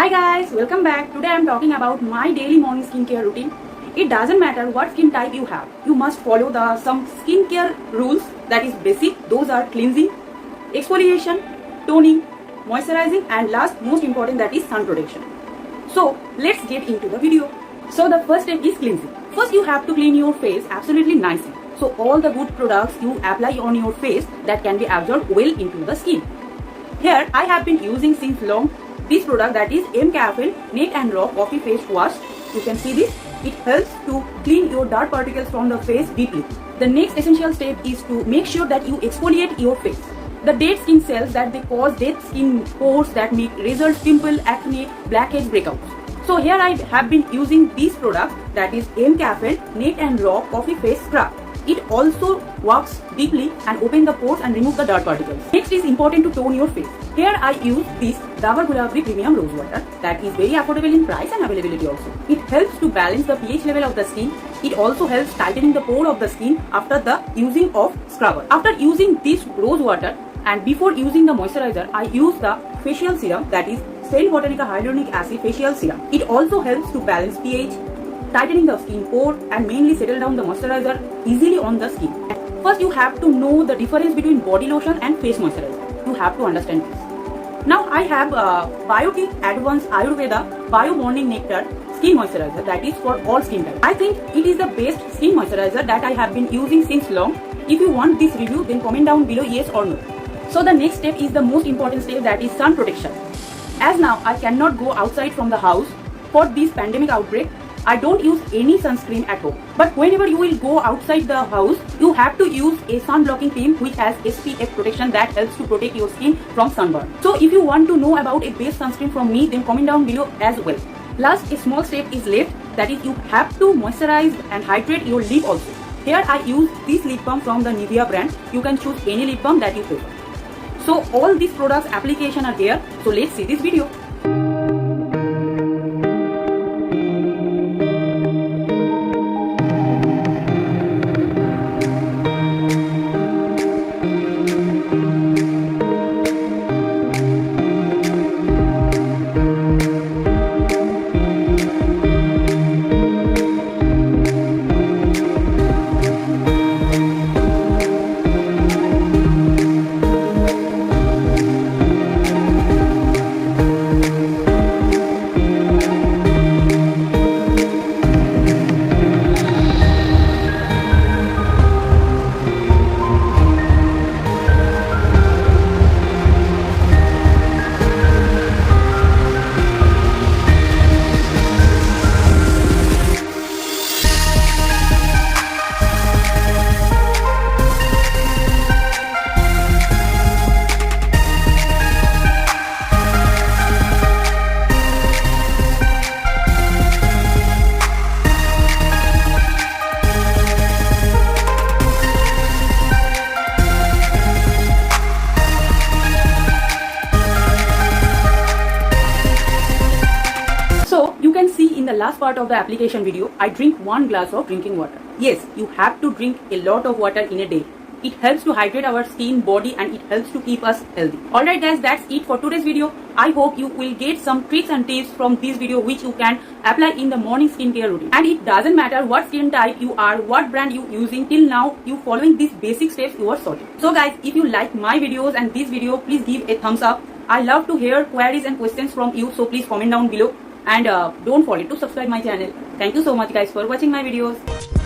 Hi guys, welcome back. Today I am talking about my daily morning skincare routine. It doesn't matter what skin type you have. You must follow some skincare rules that is basic. Those are cleansing, exfoliation, toning, moisturizing and last most important that is sun protection. So let's get into the video. So the first step is cleansing. First you have to clean your face absolutely nicely. So all the good products you apply on your face that can be absorbed well into the skin. Here I have been using since long this product that is Caffeine Nake and Raw Coffee Face Wash. You can see this. It helps to clean your dark particles from the face deeply. The next essential step is to make sure that you exfoliate your face. The dead skin cells that they cause dead skin pores that make razors, pimple, acne, blackheads, breakouts. So here I have been using these products that is Caffeine Nake and Raw Coffee Face Scrub. It also works deeply and open the pores and remove the dirt particles. Next is important to tone your face. Here I use this Dabur Gulabri Premium Rose Water that is very affordable in price and availability also. It helps to balance the pH level of the skin. It also helps tightening the pore of the skin after the using of scrubber. After using this rose water and before using the moisturizer, I use the facial serum that is St.Botanica Hyaluronic Acid Facial Serum. It also helps to balance pH, tightening the skin pore and mainly settle down the moisturizer easily on the skin. First you have to know the difference between body lotion and face moisturizer. You have to understand this. Now I have Biotic Advanced Ayurveda Bio Morning Nectar Skin Moisturizer that is for all skin types. I think it is the best skin moisturizer that I have been using since long. If you want this review then comment down below yes or no. So the next step is the most important step that is sun protection. As now I cannot go outside from the house for this pandemic outbreak, I don't use any sunscreen at home. But whenever you will go outside the house, you have to use a sun blocking cream which has SPF protection that helps to protect your skin from sunburn. So if you want to know about a base sunscreen from me, then comment down below as well. Last, a small step is left, that is you have to moisturize and hydrate your lip also. Here I use this lip balm from the Nivea brand. You can choose any lip balm that you prefer. So all these products application are there. So let's see this video. In the last part of the application video, I drink 1 glass of drinking water. Yes, you have to drink a lot of water in a day. It helps to hydrate our skin, body and it helps to keep us healthy. Alright guys, that's it for today's video. I hope you will get some tricks and tips from this video which you can apply in the morning skincare routine. And it doesn't matter what skin type you are, what brand you using, till now you following these basic steps you are sorted. So guys, if you like my videos and this video, please give a thumbs up. I love to hear queries and questions from you, so please comment down below. And don't forget to subscribe my channel. Thank you so much guys for watching my videos.